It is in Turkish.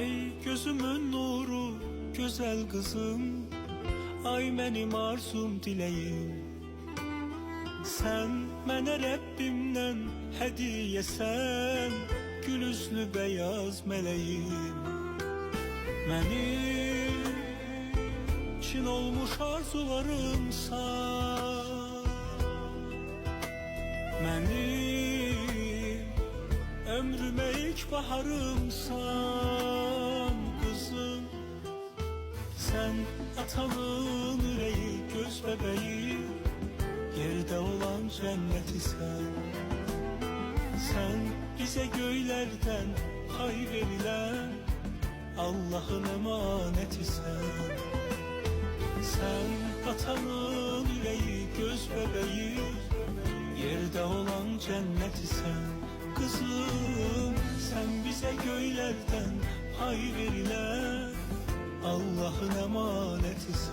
Ay gözümün nuru, güzel kızım, ay benim arzum dileğim. Sen mənə Rəbbimdən hədiyəsən, gül üzlü beyaz meleğim. Mənim çin olmuş arzularımsan, mənim ömrümə ilk baharımsan kızım. Sen atanın yüreği, göz bebeği, yerde olan cenneti sen. Sen bize göylerden pay verilen Allah'ın emaneti sen. Sen atanın yüreği, göz bebeği, yerde olan cenneti sen. Kızım sen bize göylerden pay verilen Allah'ın emaneti sen.